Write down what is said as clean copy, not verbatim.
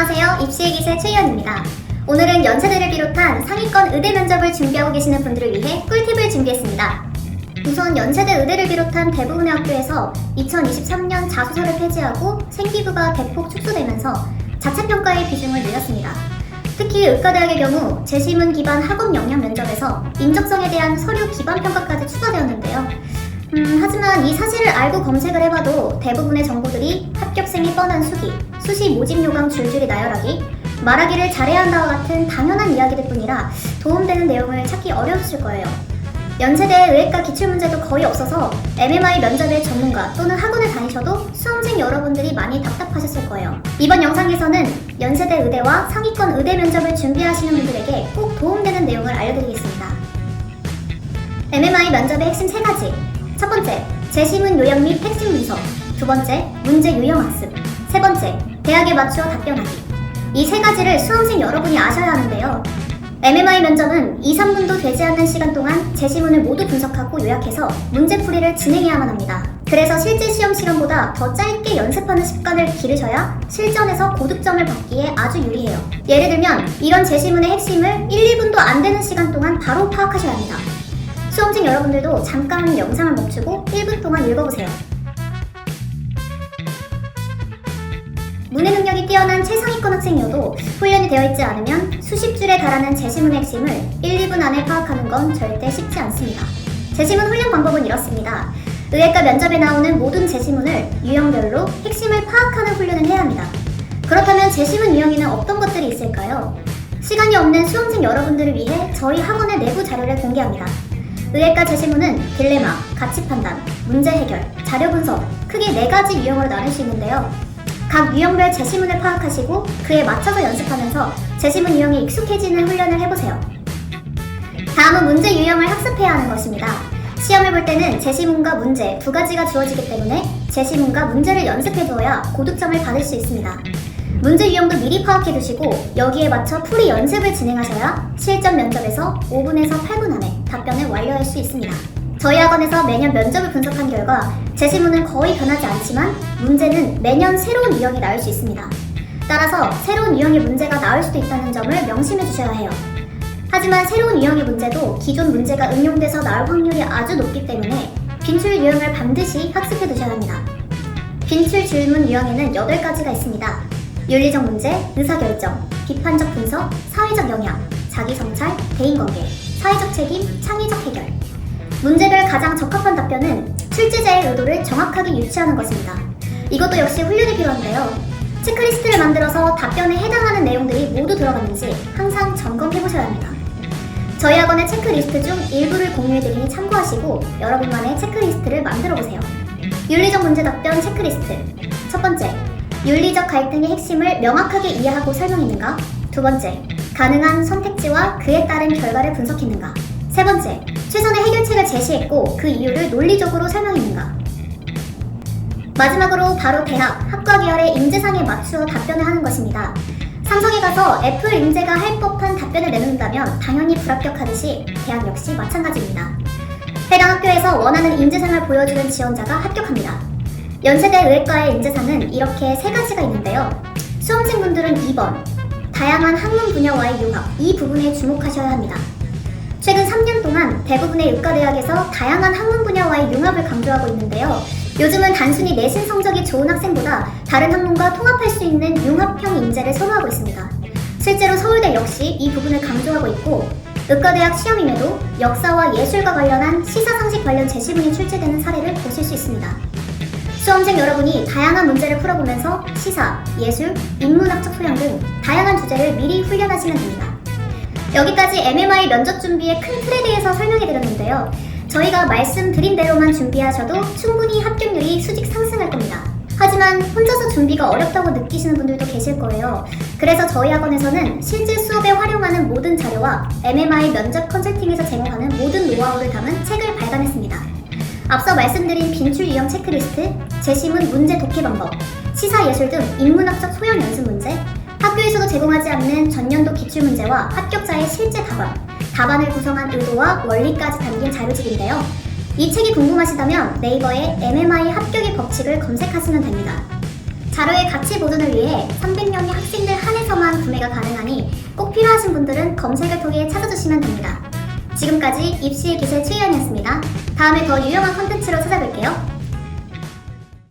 안녕하세요. 입시의 기세 최희연입니다. 오늘은 연세대를 비롯한 상위권 의대 면접을 준비하고 계시는 분들을 위해 꿀팁을 준비했습니다. 우선 연세대 의대를 비롯한 대부분의 학교에서 2023년 자소서를 폐지하고 생기부가 대폭 축소되면서 자체평가의 비중을 늘렸습니다. 특히 의과대학의 경우 재시문 기반 학업 역량 면접에서 인적성에 대한 서류 기반 평가까지 추가되었는데요. 하지만 이 사실을 알고 검색을 해봐도 대부분의 정보들이 합격생이 뻔한 수기, 수시 모집 요강 줄줄이 나열하기, 말하기를 잘해야 한다와 같은 당연한 이야기들 뿐이라 도움되는 내용을 찾기 어려우실 거예요. 연세대 의학과 기출문제도 거의 없어서 MMI 면접의 전문가 또는 학원을 다니셔도 수험생 여러분들이 많이 답답하셨을 거예요. 이번 영상에서는 연세대 의대와 상위권 의대 면접을 준비하시는 분들에게 꼭 도움되는 내용을 알려드리겠습니다. MMI 면접의 핵심 3가지. 첫 번째, 재시문 요약 및 핵심 분석. 두 번째, 문제 유형 학습. 세 번째, 대학에 맞추어 답변하기. 이 3가지를 수험생 여러분이 아셔야 하는데요. MMI 면접은 2, 3분도 되지 않는 시간 동안 재시문을 모두 분석하고 요약해서 문제풀이를 진행해야만 합니다. 그래서 실제 시험 시간보다 더 짧게 연습하는 습관을 기르셔야 실전에서 고득점을 받기에 아주 유리해요. 예를 들면 이런 재시문의 핵심을 1, 2분도 안 되는 시간 동안 바로 파악하셔야 합니다. 수험생 여러분들도 잠깐 영상을 멈추고 1분 동안 읽어보세요. 문해 능력이 뛰어난 최상위권 학생이어도 훈련이 되어 있지 않으면 수십 줄에 달하는 재시문의 핵심을 1, 2분 안에 파악하는 건 절대 쉽지 않습니다. 재시문 훈련 방법은 이렇습니다. 의학과 면접에 나오는 모든 재시문을 유형별로 핵심을 파악하는 훈련을 해야 합니다. 그렇다면 재시문 유형에는 어떤 것들이 있을까요? 시간이 없는 수험생 여러분들을 위해 저희 학원의 내부 자료를 공개합니다. 의학과 재시문은 딜레마, 가치 판단, 문제 해결, 자료 분석, 크게 4가지 유형으로 나눌 수 있는데요. 각 유형별 재시문을 파악하시고 그에 맞춰서 연습하면서 재시문 유형에 익숙해지는 훈련을 해보세요. 다음은 문제 유형을 학습해야 하는 것입니다. 시험을 볼 때는 재시문과 문제 2가지가 주어지기 때문에 재시문과 문제를 연습해두어야 고득점을 받을 수 있습니다. 문제 유형도 미리 파악해두시고 여기에 맞춰 풀이 연습을 진행하셔야 실전 면접에서 5분에서 8분 안에 답변을 완료할 수 있습니다. 저희 학원에서 매년 면접을 분석한 결과 재시문은 거의 변하지 않지만 문제는 매년 새로운 유형이 나올 수 있습니다. 따라서 새로운 유형의 문제가 나올 수도 있다는 점을 명심해 주셔야 해요. 하지만 새로운 유형의 문제도 기존 문제가 응용돼서 나올 확률이 아주 높기 때문에 빈출 유형을 반드시 학습해 두셔야 합니다. 빈출 질문 유형에는 8가지가 있습니다. 윤리적 문제, 의사결정, 비판적 분석, 사회적 영향, 자기성찰, 대인관계, 사회적 책임, 창의적 해결. 문제별 가장 적합한 답변은 출제자의 의도를 정확하게 유추하는 것입니다. 이것도 역시 훈련이 필요한데요. 체크리스트를 만들어서 답변에 해당하는 내용들이 모두 들어갔는지 항상 점검해보셔야 합니다. 저희 학원의 체크리스트 중 일부를 공유해드리니 참고하시고 여러분만의 체크리스트를 만들어보세요. 윤리적 문제 답변 체크리스트. 첫 번째, 윤리적 갈등의 핵심을 명확하게 이해하고 설명했는가? 두 번째, 가능한 선택지와 그에 따른 결과를 분석했는가? 세 번째, 최선의 해결책을 제시했고 그 이유를 논리적으로 설명했는가? 마지막으로 바로 대학, 학과 계열의 인재상에 맞추어 답변을 하는 것입니다. 삼성에 가서 애플 인재가 할 법한 답변을 내놓는다면 당연히 불합격하듯이 대학 역시 마찬가지입니다. 해당 학교에서 원하는 인재상을 보여주는 지원자가 합격합니다. 연세대 의학과의 인재상은 이렇게 3가지가 있는데요. 수험생분들은 2번, 다양한 학문 분야와의 융합, 이 부분에 주목하셔야 합니다. 최근 3년 동안 대부분의 의과대학에서 다양한 학문 분야와의 융합을 강조하고 있는데요. 요즘은 단순히 내신 성적이 좋은 학생보다 다른 학문과 통합할 수 있는 융합형 인재를 선호하고 있습니다. 실제로 서울대 역시 이 부분을 강조하고 있고 의과대학 시험임에도 역사와 예술과 관련한 시사상식 관련 재시문이 출제되는 사례를 보실 수 있습니다. 수험생 여러분이 다양한 문제를 풀어보면서 시사, 예술, 인문학적 소양 등 다양한 주제를 미리 훈련하시면 됩니다. 여기까지 MMI 면접 준비의 큰 틀에 대해서 설명해드렸는데요. 저희가 말씀드린 대로만 준비하셔도 충분히 합격률이 수직 상승할 겁니다. 하지만 혼자서 준비가 어렵다고 느끼시는 분들도 계실 거예요. 그래서 저희 학원에서는 실제 수업에 활용하는 모든 자료와 MMI 면접 컨설팅에서 제공하는 모든 노하우를 담은 책을 발간했습니다. 앞서 말씀드린 빈출 유형 체크리스트, 재시문 문제 독해 방법, 시사 예술 등 인문학적 소양 연습 문제, 학교에서도 제공하지 않는 전년도 기출문제와 합격자의 실제 답안, 답안을 구성한 의도와 원리까지 담긴 자료집인데요. 이 책이 궁금하시다면 네이버에 MMI 합격의 법칙을 검색하시면 됩니다. 자료의 가치 보존을 위해 300명의 학생들 한해서만 구매가 가능하니 꼭 필요하신 분들은 검색을 통해 찾아주시면 됩니다. 지금까지 입시의 기세 최희연이었습니다. 다음에 더 유용한 컨텐츠로 찾아뵐게요.